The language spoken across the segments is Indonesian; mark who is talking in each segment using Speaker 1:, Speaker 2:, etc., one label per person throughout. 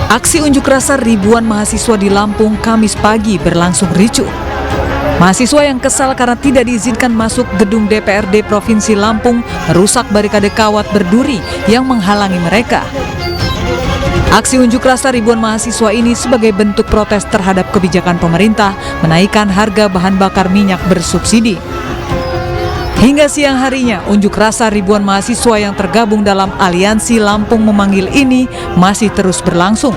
Speaker 1: Aksi unjuk rasa ribuan mahasiswa di Lampung Kamis pagi berlangsung ricuh. Mahasiswa yang kesal karena tidak diizinkan masuk gedung DPRD Provinsi Lampung merusak barikade kawat berduri yang menghalangi mereka. Aksi unjuk rasa ribuan mahasiswa ini sebagai bentuk protes terhadap kebijakan pemerintah menaikkan harga bahan bakar minyak bersubsidi. Hingga siang harinya, unjuk rasa ribuan mahasiswa yang tergabung dalam Aliansi Lampung Memanggil ini masih terus berlangsung.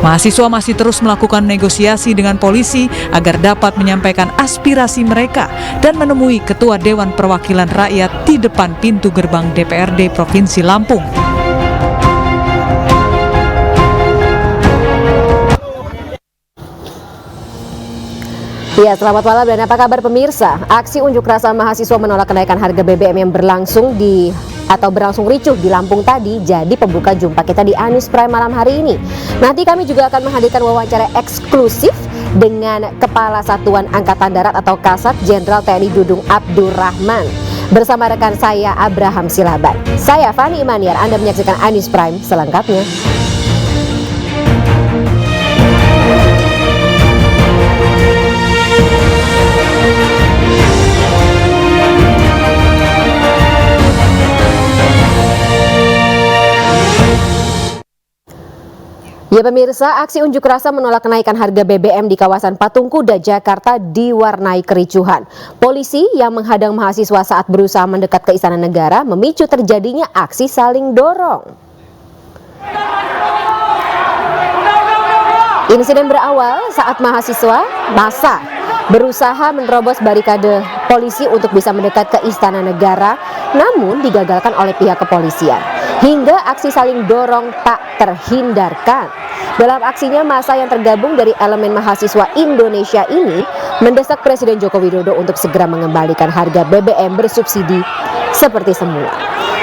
Speaker 1: Mahasiswa masih terus melakukan negosiasi dengan polisi agar dapat menyampaikan aspirasi mereka dan menemui Ketua Dewan Perwakilan Rakyat di depan pintu gerbang DPRD Provinsi Lampung.
Speaker 2: Ya, selamat malam dan apa kabar pemirsa? Aksi unjuk rasa mahasiswa menolak kenaikan harga BBM yang berlangsung ricuh di Lampung tadi jadi pembuka jumpa kita di Anies Prime malam hari ini. Nanti kami juga akan menghadirkan wawancara eksklusif dengan Kepala Satuan Angkatan Darat atau Kasat Jenderal TNI Dudung Abdurrahman bersama rekan saya Abraham Silaban. Saya Fani Imaniar, Anda menyaksikan Anies Prime selengkapnya. Ya pemirsa, aksi unjuk rasa menolak kenaikan harga BBM di kawasan Patung Kuda, Jakarta diwarnai kericuhan. Polisi yang menghadang mahasiswa saat berusaha mendekat ke Istana Negara memicu terjadinya aksi saling dorong. Insiden berawal saat massa berusaha menerobos barikade polisi untuk bisa mendekat ke Istana Negara, namun digagalkan oleh pihak kepolisian. Hingga aksi saling dorong tak terhindarkan. Dalam aksinya, massa yang tergabung dari elemen mahasiswa Indonesia ini mendesak Presiden Joko Widodo untuk segera mengembalikan harga BBM bersubsidi seperti semula.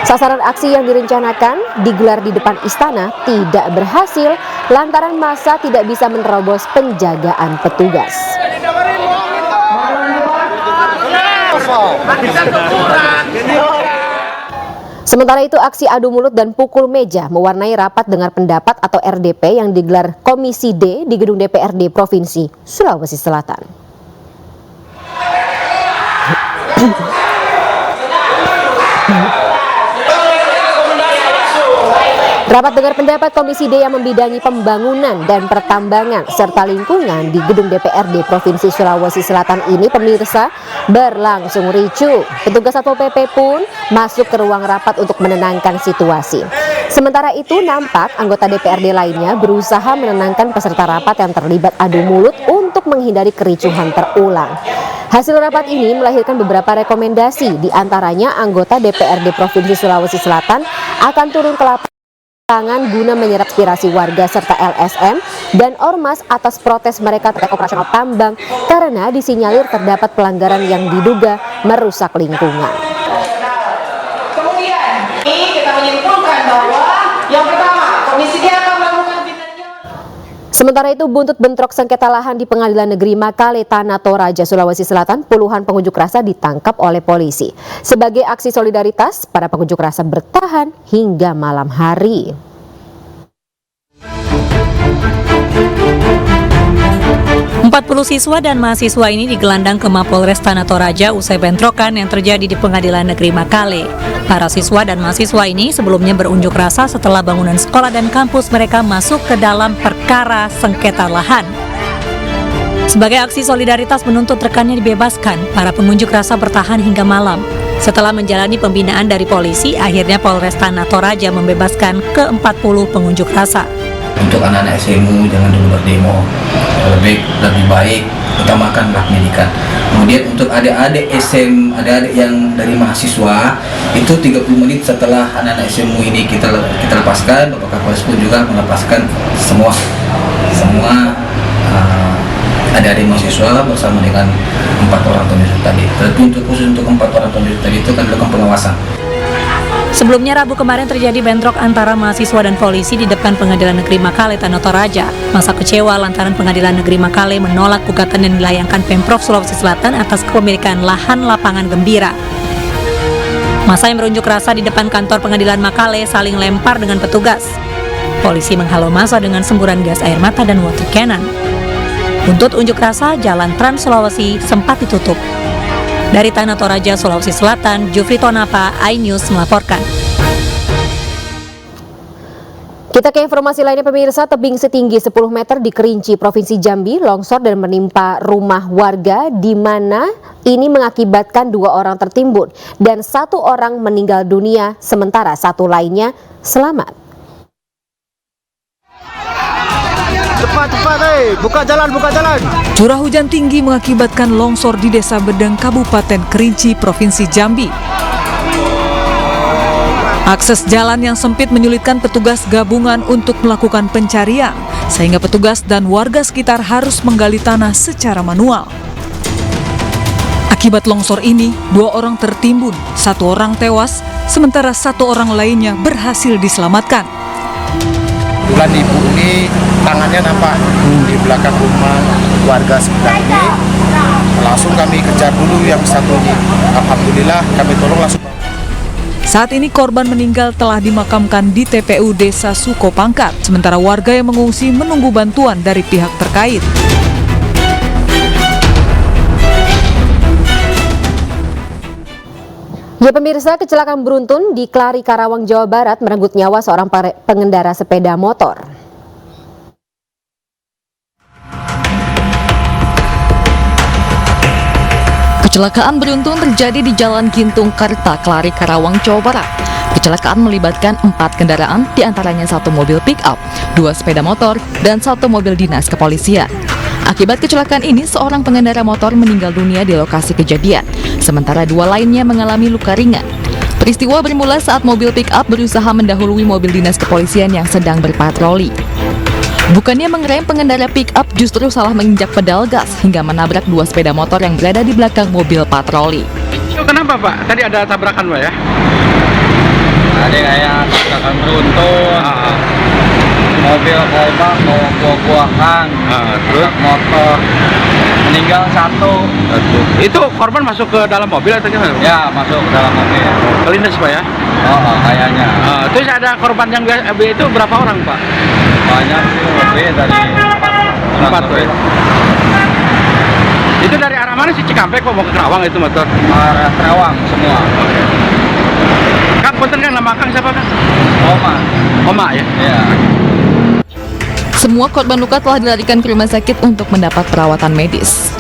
Speaker 2: Sasaran aksi yang direncanakan digelar di depan istana tidak berhasil lantaran massa tidak bisa menerobos penjagaan petugas. Sementara itu, aksi adu mulut dan pukul meja mewarnai rapat dengar pendapat atau RDP yang digelar Komisi D di gedung DPRD Provinsi Sulawesi Selatan. Rapat dengar pendapat Komisi D yang membidangi pembangunan dan pertambangan serta lingkungan di gedung DPRD Provinsi Sulawesi Selatan ini pemirsa berlangsung ricuh. Petugas Satpol PP pun masuk ke ruang rapat untuk menenangkan situasi. Sementara itu nampak anggota DPRD lainnya berusaha menenangkan peserta rapat yang terlibat adu mulut untuk menghindari kericuhan terulang. Hasil rapat ini melahirkan beberapa rekomendasi, diantaranya anggota DPRD Provinsi Sulawesi Selatan akan turun ke lapangan guna menyerap aspirasi warga serta LSM dan ormas atas protes mereka terkait operasional tambang karena disinyalir terdapat pelanggaran yang diduga merusak lingkungan.
Speaker 3: Kemudian ini kita menyimpulkan bahwa yang pertama, Komisi D akan melakukan tindakan.
Speaker 2: Sementara itu, buntut bentrok sengketa lahan di Pengadilan Negeri Makale, Tanah Toraja, Sulawesi Selatan, puluhan pengunjuk rasa ditangkap oleh polisi. Sebagai aksi solidaritas, para pengunjuk rasa bertahan hingga malam hari.
Speaker 4: Empat 40 siswa dan mahasiswa ini digelandang ke Mapolres Tanah Toraja usai bentrokan yang terjadi di Pengadilan Negeri Makale. Para siswa dan mahasiswa ini sebelumnya berunjuk rasa setelah bangunan sekolah dan kampus mereka masuk ke dalam perkara sengketa lahan. Sebagai aksi solidaritas menuntut rekannya dibebaskan, para pengunjuk rasa bertahan hingga malam. Setelah menjalani pembinaan dari polisi, akhirnya Polres Tanah Toraja membebaskan ke-40 pengunjuk rasa.
Speaker 5: Untuk anak-anak SMU jangan dulu berdemo, lebih baik utamakanlah pendidikan. Kemudian untuk adik-adik adik-adik yang dari mahasiswa itu 30 menit setelah anak-anak SMU ini kita lepaskan, Bapak Kapolres pun juga melepaskan semua adik-adik mahasiswa bersama dengan 4 orang tonjur tadi. Tapi untuk khusus untuk 4 orang tonjur tadi itu kan dilakukan pengawasan.
Speaker 4: Sebelumnya Rabu kemarin terjadi bentrok antara mahasiswa dan polisi di depan Pengadilan Negeri Makale, Tanah Toraja. Masa kecewa lantaran Pengadilan Negeri Makale menolak gugatan yang dilayangkan Pemprov Sulawesi Selatan atas kepemilikan lahan lapangan Gembira. Masa yang berunjuk rasa di depan kantor Pengadilan Makale saling lempar dengan petugas. Polisi menghalau massa dengan semburan gas air mata dan water cannon. Untuk unjuk rasa, jalan Trans Sulawesi sempat ditutup. Dari Tanah Toraja, Sulawesi Selatan, Jufri Tonapa, iNews melaporkan.
Speaker 2: Kita ke informasi lainnya pemirsa, tebing setinggi 10 meter di Kerinci, Provinsi Jambi longsor dan menimpa rumah warga di mana ini mengakibatkan 2 orang tertimbun dan 1 orang meninggal dunia sementara 1 lainnya selamat.
Speaker 6: Cepat, buka jalan.
Speaker 1: Curah hujan tinggi mengakibatkan longsor di Desa Bedeng, Kabupaten Kerinci, Provinsi Jambi. Akses jalan yang sempit menyulitkan petugas gabungan untuk melakukan pencarian, sehingga petugas dan warga sekitar harus menggali tanah secara manual. Akibat longsor ini, 2 orang tertimbun, 1 orang tewas, sementara 1 orang lainnya berhasil diselamatkan.
Speaker 6: Kebetulan ibu ini tangannya nampak di belakang rumah warga sekitar ini. Langsung kami kejar dulu yang satu ini. Alhamdulillah kami tolong langsung.
Speaker 1: Saat ini korban meninggal telah dimakamkan di TPU Desa Sukopangkat, sementara warga yang mengungsi menunggu bantuan dari pihak terkait.
Speaker 2: Ya pemirsa, kecelakaan beruntun di Klari, Karawang, Jawa Barat merenggut nyawa seorang pengendara sepeda motor.
Speaker 7: Kecelakaan beruntun terjadi di Jalan Gintung Karta, Klari, Karawang, Jawa Barat. Kecelakaan melibatkan 4 kendaraan, diantaranya 1 mobil pick-up, 2 sepeda motor, dan 1 mobil dinas kepolisian. Akibat kecelakaan ini, seorang pengendara motor meninggal dunia di lokasi kejadian, sementara 2 lainnya mengalami luka ringan. Peristiwa bermula saat mobil pick-up berusaha mendahului mobil dinas kepolisian yang sedang berpatroli. Bukannya mengerem, pengendara pick-up justru salah menginjak pedal gas hingga menabrak 2 sepeda motor yang berada di belakang mobil patroli.
Speaker 8: Kenapa Pak? Tadi ada tabrakan Pak ya?
Speaker 9: Tadi kayak tabrakan beruntun. Mobil korban mau buah-buahan,
Speaker 8: terus
Speaker 9: motor meninggal 1.
Speaker 8: Itu korban masuk ke dalam mobil atau gimana?
Speaker 9: Ya, masuk ke dalam mobil.
Speaker 8: Kelindes Pak ya?
Speaker 9: Kayaknya.
Speaker 8: Terus ada korban yang itu berapa orang Pak?
Speaker 9: Banyak sih, lebih dari 4
Speaker 8: Pak. Itu dari arah mana sih, Cikampek kok mau ke Kerawang itu motor?
Speaker 9: Arah Kerawang semua.
Speaker 8: Kang, punten kan, nama Kang siapa Kang? Oma ya?
Speaker 9: Iya.
Speaker 7: Semua korban luka telah dilarikan ke rumah sakit untuk mendapat perawatan medis.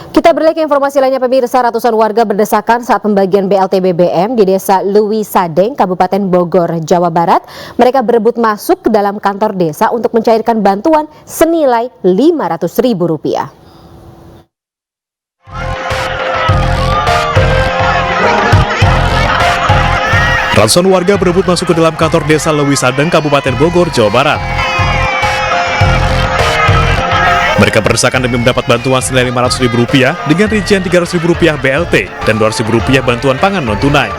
Speaker 2: Kita beralih ke informasi lainnya pemirsa, ratusan warga berdesakan saat pembagian BLT BBM di Desa Lewi Sadeng, Kabupaten Bogor, Jawa Barat. Mereka berebut masuk ke dalam kantor desa untuk mencairkan bantuan senilai Rp500.000.
Speaker 10: Ratusan warga berebut masuk ke dalam kantor desa Lewi Sadeng, Kabupaten Bogor, Jawa Barat. Mereka berdesakan demi mendapat bantuan senilai Rp500.000 dengan rincian Rp300.000 BLT dan Rp200.000 bantuan pangan non-tunai.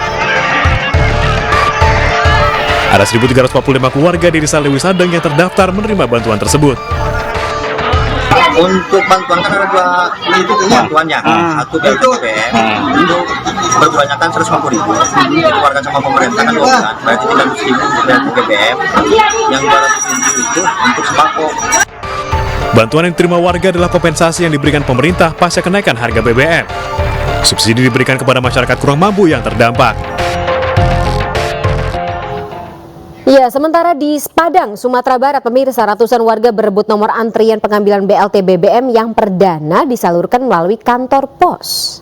Speaker 10: Ada 1.345 keluarga di desa Lewi Sadeng yang terdaftar menerima bantuan tersebut.
Speaker 11: Untuk bantuan kan ada 2 itu bantuannya, satu BBM itu berkebanyakan 150.000, dikeluarkan sama pemerintah kan 2 bulan, berarti 300.000 dari BBM, yang 200.000 itu untuk sembako.
Speaker 10: Bantuan yang diterima warga adalah kompensasi yang diberikan pemerintah pasca kenaikan harga BBM. Subsidi diberikan kepada masyarakat kurang mampu yang terdampak.
Speaker 2: Ya, sementara di Padang, Sumatera Barat, pemirsa, ratusan warga berebut nomor antrian pengambilan BLT BBM yang perdana disalurkan melalui kantor pos.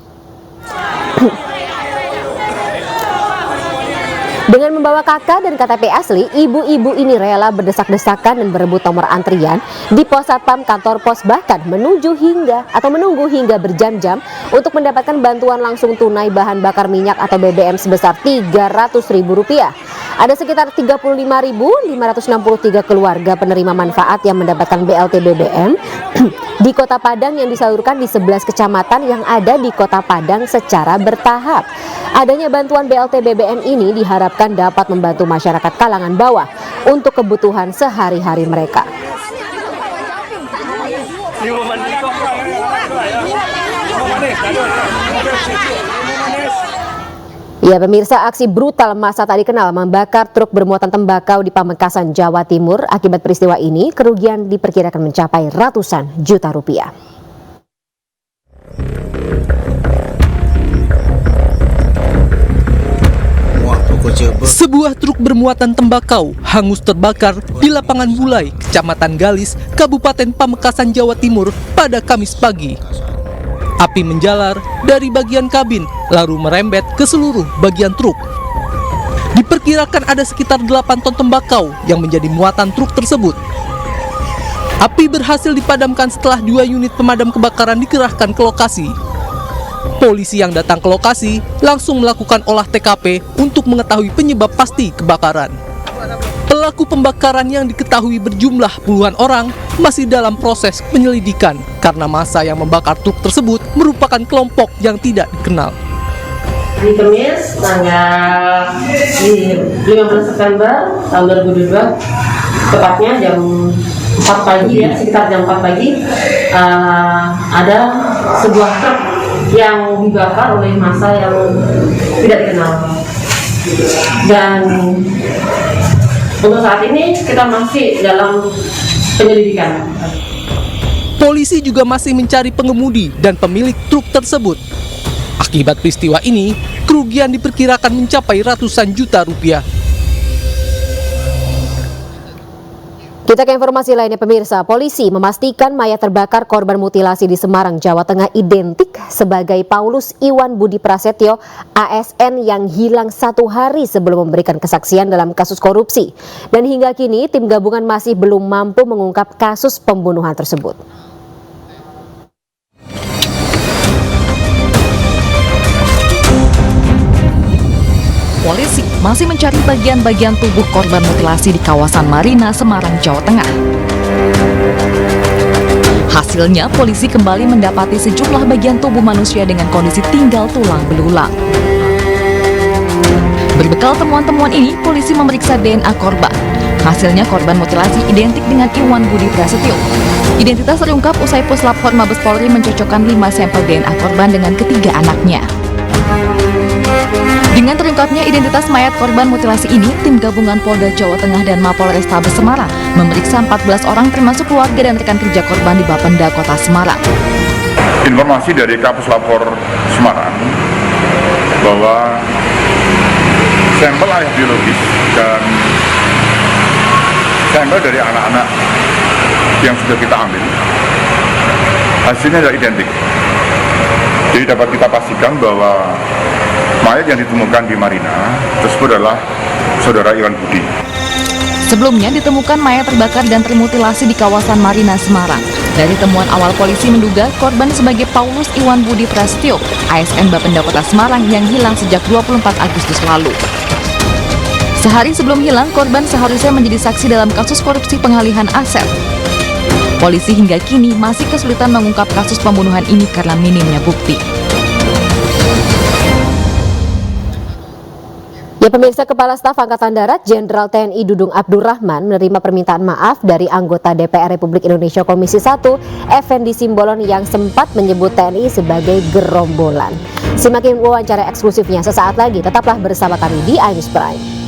Speaker 2: Dengan membawa KK dan KTP asli, ibu-ibu ini rela berdesak-desakan dan berebut nomor antrian di pos satpam kantor pos, bahkan menunggu hingga berjam-jam untuk mendapatkan bantuan langsung tunai bahan bakar minyak atau BBM sebesar Rp300.000. Ada sekitar 35.563 keluarga penerima manfaat yang mendapatkan BLT BBM di Kota Padang yang disalurkan di 11 kecamatan yang ada di Kota Padang secara bertahap. Adanya bantuan BLT BBM ini diharapkan dapat membantu masyarakat kalangan bawah untuk kebutuhan sehari-hari mereka. Ya pemirsa, aksi brutal masa tak dikenal membakar truk bermuatan tembakau di Pamekasan, Jawa Timur. Akibat peristiwa ini, kerugian diperkirakan mencapai ratusan juta rupiah.
Speaker 12: Sebuah truk bermuatan tembakau hangus terbakar di lapangan Bulai, Kecamatan Galis, Kabupaten Pamekasan, Jawa Timur pada Kamis pagi. Api menjalar dari bagian kabin lalu merembet ke seluruh bagian truk. Diperkirakan ada sekitar 8 ton tembakau yang menjadi muatan truk tersebut. Api berhasil dipadamkan setelah 2 unit pemadam kebakaran dikerahkan ke lokasi. Polisi yang datang ke lokasi langsung melakukan olah TKP untuk mengetahui penyebab pasti kebakaran. Pelaku pembakaran yang diketahui berjumlah puluhan orang masih dalam proses penyelidikan karena massa yang membakar truk tersebut merupakan kelompok yang tidak dikenal.
Speaker 3: Hari Kamis tanggal 15 September tahun 2022, tepatnya jam 4 pagi ya, sekitar jam 4 pagi, ada sebuah truk yang dibakar oleh massa yang tidak dikenal. Dan untuk saat ini kita masih dalam penyelidikan.
Speaker 12: Polisi juga masih mencari pengemudi dan pemilik truk tersebut. Akibat peristiwa ini, kerugian diperkirakan mencapai ratusan juta rupiah.
Speaker 2: Kita ke informasi lainnya pemirsa, polisi memastikan mayat terbakar korban mutilasi di Semarang, Jawa Tengah identik sebagai Paulus Iwan Budi Prasetyo ASN yang hilang 1 hari sebelum memberikan kesaksian dalam kasus korupsi. Dan hingga kini tim gabungan masih belum mampu mengungkap kasus pembunuhan tersebut.
Speaker 7: Polisi masih mencari bagian-bagian tubuh korban mutilasi di kawasan Marina, Semarang, Jawa Tengah. Hasilnya, polisi kembali mendapati sejumlah bagian tubuh manusia dengan kondisi tinggal tulang belulang. Berbekal temuan-temuan ini, polisi memeriksa DNA korban. Hasilnya korban mutilasi identik dengan Iwan Budi Prasetyo. Identitas terungkap usai Puslap-4 Mabes Polri mencocokkan 5 sampel DNA korban dengan ketiga anaknya. Dengan terungkapnya identitas mayat korban mutilasi ini, tim gabungan Polda Jawa Tengah dan Mapolrestabes Semarang memeriksa 14 orang termasuk keluarga dan rekan kerja korban di Bapenda Kota Semarang.
Speaker 13: Informasi dari Kapuslapor Semarang bahwa sampel ayah biologis dan sampel dari anak-anak yang sudah kita ambil hasilnya adalah identik. Jadi dapat kita pastikan bahwa mayat yang ditemukan di Marina tersebut adalah saudara Iwan Budi.
Speaker 7: Sebelumnya ditemukan mayat terbakar dan termutilasi di kawasan Marina, Semarang. Dari temuan awal polisi menduga korban sebagai Paulus Iwan Budi Prasetyo, ASN Bapenda Kota Semarang yang hilang sejak 24 Agustus lalu. Sehari sebelum hilang, korban seharusnya menjadi saksi dalam kasus korupsi pengalihan aset. Polisi hingga kini masih kesulitan mengungkap kasus pembunuhan ini karena minimnya bukti.
Speaker 2: Ya pemirsa, Kepala Staf Angkatan Darat Jenderal TNI Dudung Abdurrahman menerima permintaan maaf dari anggota DPR Republik Indonesia Komisi 1 Effendi Simbolon yang sempat menyebut TNI sebagai gerombolan. Simak wawancara eksklusifnya sesaat lagi, tetaplah bersama kami di iNews Prime.